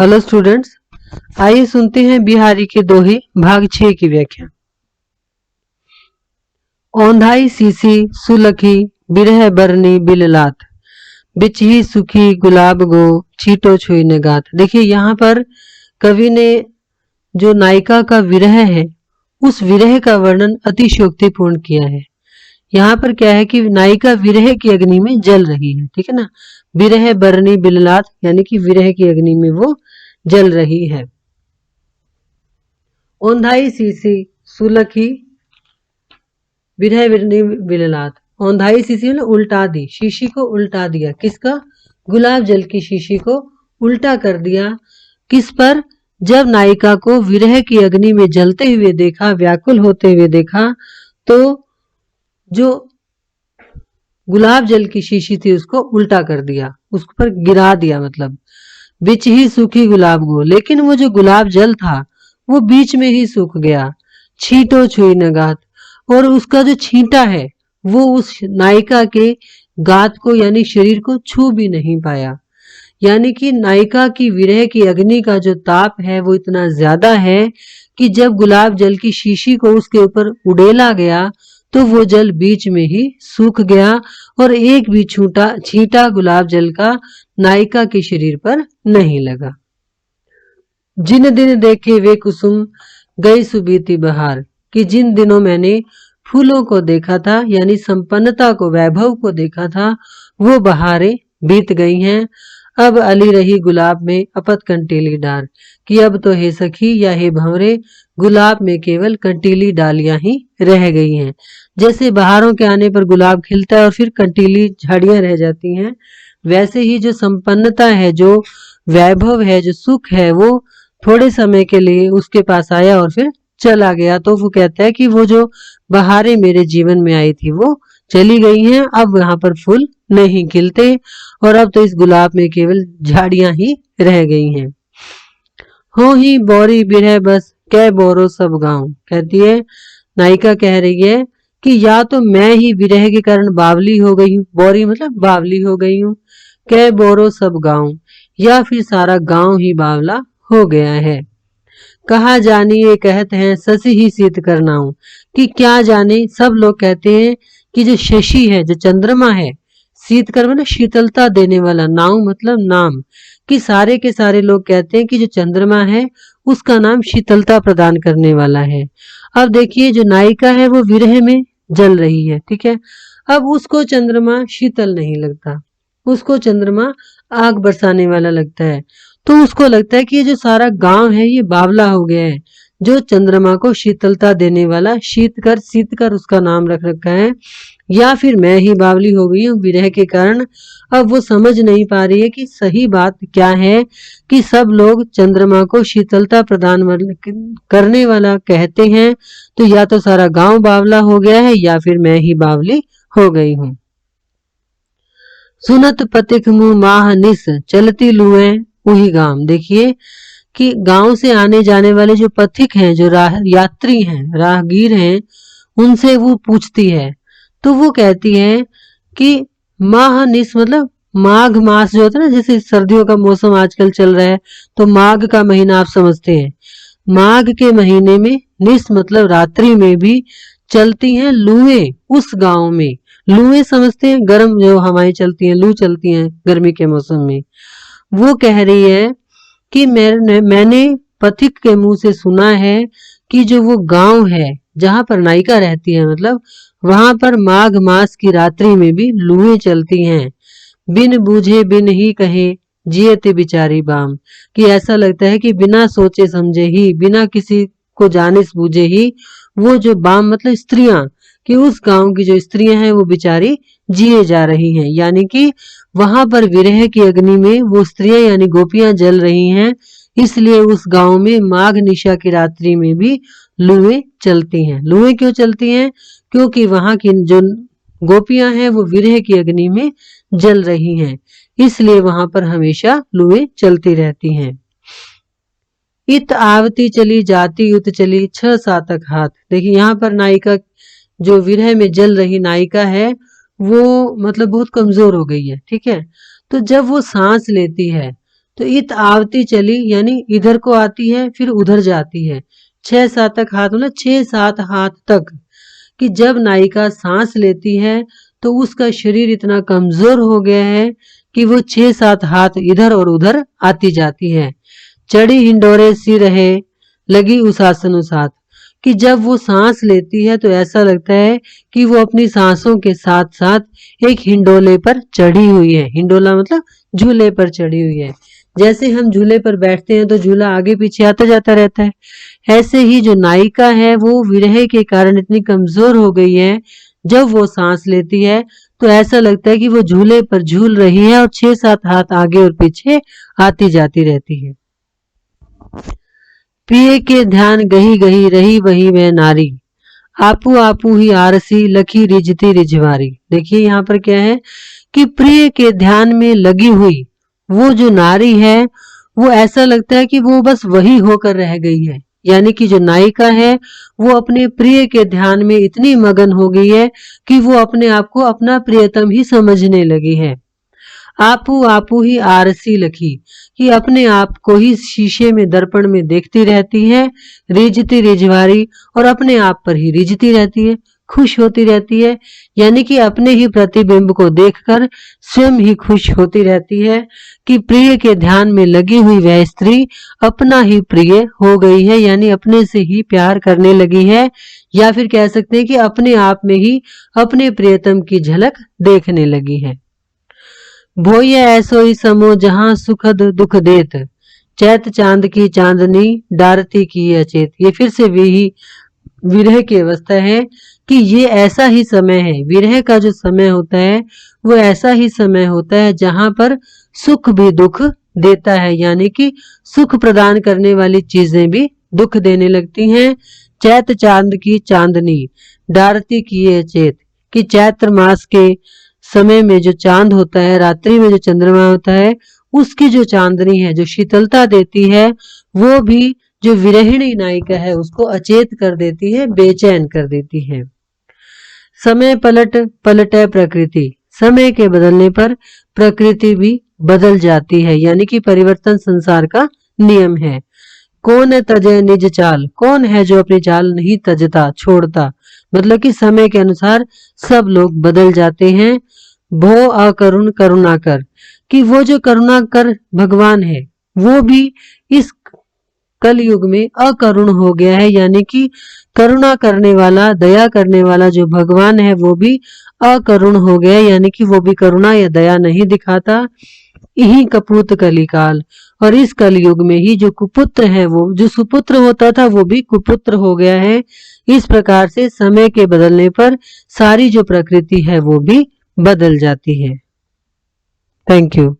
Hello students, आइए सुनते हैं बिहारी के दोहे भाग 6 की व्याख्या। औंधाई सीसी सुलखी बिरह बरनी बिललात, बिचही सुखी गुलाब गो छीटो छुई ने गात। देखिए यहाँ पर कवि ने जो नायिका का विरह है उस विरह का वर्णन अतिशयोक्तिपूर्ण किया है। यहाँ पर क्या है कि नायिका विरह की अग्नि में जल रही है, ठीक है ना। विरह बरनी बिललात यानी कि विरह की अग्नि में वो जल रही है। औंधाई सीसी सुलखी विरह बरनी बिललात, औंधाई सीसी ने उल्टा दी, शीशी को उल्टा दिया। किसका? गुलाब जल की शीशी को उल्टा कर दिया। किस पर? जब नायिका को विरह की अग्नि में जलते हुए देखा, व्याकुल होते हुए देखा, तो जो गुलाब जल की शीशी थी उसको उल्टा कर दिया, उस पर गिरा दिया। मतलब बिच ही सूखी गुलाब गो, लेकिन वो जो गुलाब जल था वो बीच में ही सूख गया। छींटो छुई न गात, और उसका जो छींटा है वो उस नायिका के गात को यानी शरीर को छू भी नहीं पाया। यानी कि नायिका की विरह की अग्नि का जो ताप है वो इतना ज्यादा है कि जब गुलाब जल की शीशी को उसके ऊपर उड़ेला गया तो वो जल बीच में ही सूख गया और एक भी छींटा गुलाब जल का नायिका के शरीर पर नहीं लगा। जिन दिन देखे वे कुसुम गई सुबीती बहार, कि जिन दिनों मैंने फूलों को देखा था यानी संपन्नता को, वैभव को देखा था, वो बहारें बीत गई हैं। अब अली रही गुलाब में अपत कंटीली डार, कि अब तो हे सखी या हे भंवरे गुलाब में केवल कंटीली डालियां ही रह गई हैं। जैसे बहारों के आने पर गुलाब खिलता है और फिर कंटीली झाड़ियां रह जाती हैं, वैसे ही जो संपन्नता है, जो वैभव है, जो सुख है, वो थोड़े समय के लिए उसके पास आया और फिर चला गया। तो वो कहता है कि वो जो बहारें मेरे जीवन में आई थी वो चली गई हैं, अब यहाँ पर फूल नहीं खिलते और अब तो इस गुलाब में केवल झाड़ियां ही रह गई हैं। हो ही बोरी बिरह बस कै बोरो सब गांव, कहती है नायिका, कह रही है कि या तो मैं ही विरह के कारण बावली हो गई हूँ, बोरी मतलब बावली हो गई हूँ, कै बोरो सब गांव, या फिर सारा गांव ही बावला हो गया है। कहा जानी ये कहते हैं शशि ही शीत करनाऊं, कि क्या जाने सब लोग कहते हैं कि जो शशि है, जो चंद्रमा है, शीत कर मतलब शीतलता देने वाला, नाव मतलब नाम, कि सारे के सारे लोग कहते हैं कि जो चंद्रमा है उसका नाम शीतलता प्रदान करने वाला है। अब देखिए जो नायिका है वो विरह में जल रही है, ठीक है। अब उसको चंद्रमा शीतल नहीं लगता, उसको चंद्रमा आग बरसाने वाला लगता है। तो उसको लगता है कि ये जो सारा गांव है ये बावला हो गया है, जो चंद्रमा को शीतलता देने वाला, शीतकर उसका नाम रख रखा है, या फिर मैं ही बावली हो गई हूँ विरह के कारण। अब वो समझ नहीं पा रही है कि सही बात क्या है, कि सब लोग चंद्रमा को शीतलता प्रदान करने वाला कहते हैं, तो या तो सारा गांव बावला हो गया है या फिर मैं ही बावली हो गई हूँ। सुनत पथिक मुँह माह निस चलती लुए वही गांव, देखिए कि गांव से आने जाने वाले जो पथिक हैं, जो यात्री हैं, राहगीर हैं, उनसे वो पूछती है तो वो कहती है कि माह निस मतलब माघ मास जो होता है ना, जैसे सर्दियों का मौसम आजकल चल रहा है तो माघ का महीना आप समझते हैं, माघ के महीने में निस मतलब रात्रि में भी चलती हैं लुए उस गांव में। लुए समझते हैं, गर्म जो हवाएं चलती हैं, लू चलती हैं गर्मी के मौसम में। वो कह रही है कि मैंने पथिक के मुंह से सुना है कि जो वो गांव है जहां पर नायिका रहती है, मतलब वहां पर माघ मास की रात्रि में भी लुएं चलती हैं। बिन बूझे बिन ही कहे जियते बिचारी बाम, कि ऐसा लगता है कि बिना सोचे समझे ही, बिना किसी को जाने बूझे ही वो जो बाम मतलब स्त्रियां, कि उस गांव की जो स्त्रियां हैं वो बेचारी जिए जा रही हैं। यानी कि वहां पर विरह की अग्नि में वो स्त्रियां यानी गोपियां जल रही हैं, इसलिए उस गांव में माघ निशा की रात्रि में भी लुएं चलती हैं। लुएं क्यों चलती हैं? क्योंकि वहां की जो गोपियां हैं वो विरह की अग्नि में जल रही हैं, इसलिए वहां पर हमेशा लुएं चलती रहती हैं। इत आवती चली जाती उत चली 6 सातक हाथ, देखिए यहाँ पर नायिका जो विरह में जल रही नायिका है वो मतलब बहुत कमजोर हो गई है, ठीक है। तो जब वो सांस लेती है तो इत आवती चली यानी इधर को आती है फिर उधर जाती है। 6-7 तक हाथ मतलब 6-7 हाथ तक। कि जब नायिका सांस लेती है तो उसका शरीर इतना कमजोर हो गया है कि वो 6-7 हाथ इधर और उधर आती जाती है। चढ़ी हिंडोरे सी रहे लगी उस आसन उसात। कि जब वो सांस लेती है तो ऐसा लगता है कि वो अपनी सांसों के साथ साथ एक हिंडोले पर चढ़ी हुई है। हिंडोला मतलब झूले पर चढ़ी हुई है। जैसे हम झूले पर बैठते हैं तो झूला आगे पीछे आता जाता रहता है, ऐसे ही जो नायिका है वो विरह के कारण इतनी कमजोर हो गई है, जब वो सांस लेती है तो ऐसा लगता है कि वो झूले पर झूल रही है और 6-7 हाथ आगे और पीछे आती जाती रहती है। प्रिय के ध्यान गही गही रही वही वह नारी, आपू आपू ही आरसी लखी रिझती रिझवारी। देखिए यहाँ पर क्या है कि प्रिय के ध्यान में लगी हुई वो जो नारी है वो ऐसा लगता है कि वो बस वही होकर रह गई है। यानी कि जो नायिका है वो अपने प्रिय के ध्यान में इतनी मगन हो गई है कि वो अपने आप को अपना प्रियतम ही समझने लगी है। आपू आपू ही आरसी लखी कि अपने आप को ही शीशे में दर्पण में देखती रहती है, रिझती रिझवारी और अपने आप पर ही रिझती रहती है, खुश होती रहती है। यानी कि अपने ही प्रतिबिंब को देखकर स्वयं ही खुश होती रहती है कि प्रिय के ध्यान में लगी हुई वह स्त्री अपना ही प्रिय हो गई है, यानी अपने से ही प्यार करने लगी है, या फिर कह सकते हैं कि अपने आप में ही अपने प्रियतम की झलक देखने लगी है। भोय ऐसो ही समो जहां सुखद दुख देत, चैत चांद की चांदनी डारती की अचेत। ये फिर से वही विरह की अवस्था है कि ये ऐसा ही समय है, विरह का जो समय होता है वो ऐसा ही समय होता है जहां पर सुख भी दुख देता है, यानी कि सुख प्रदान करने वाली चीजें भी दुख देने लगती हैं। चैत चांद की चांदनी डारती की अचेत, कि चैत्र मास के समय में जो चांद होता है, रात्रि में जो चंद्रमा होता है, उसकी जो चांदनी है जो शीतलता देती है वो भी जो विरहिणी नायिका है उसको अचेत कर देती है, बेचैन कर देती है। समय पलट पलटे प्रकृति, समय के बदलने पर प्रकृति भी बदल जाती है, यानी कि परिवर्तन संसार का नियम है। कौन तजे निज चाल, कौन है जो अपनी चाल नहीं तजता छोड़ता, मतलब कि समय के अनुसार सब लोग बदल जाते हैं। भो अकरुण करुणाकर, कि वो जो करुणाकर भगवान है वो भी इस कल युग में अकरुण हो गया है, यानी कि करुणा करने वाला दया करने वाला जो भगवान है वो भी अकरुण हो गया, यानी कि वो भी करुणा या दया नहीं दिखाता। यही कपूत कलिकाल, और इस कलयुग में ही जो कुपुत्र है वो जो सुपुत्र होता था वो भी कुपुत्र हो गया है। इस प्रकार से समय के बदलने पर सारी जो प्रकृति है वो भी बदल जाती है। Thank you.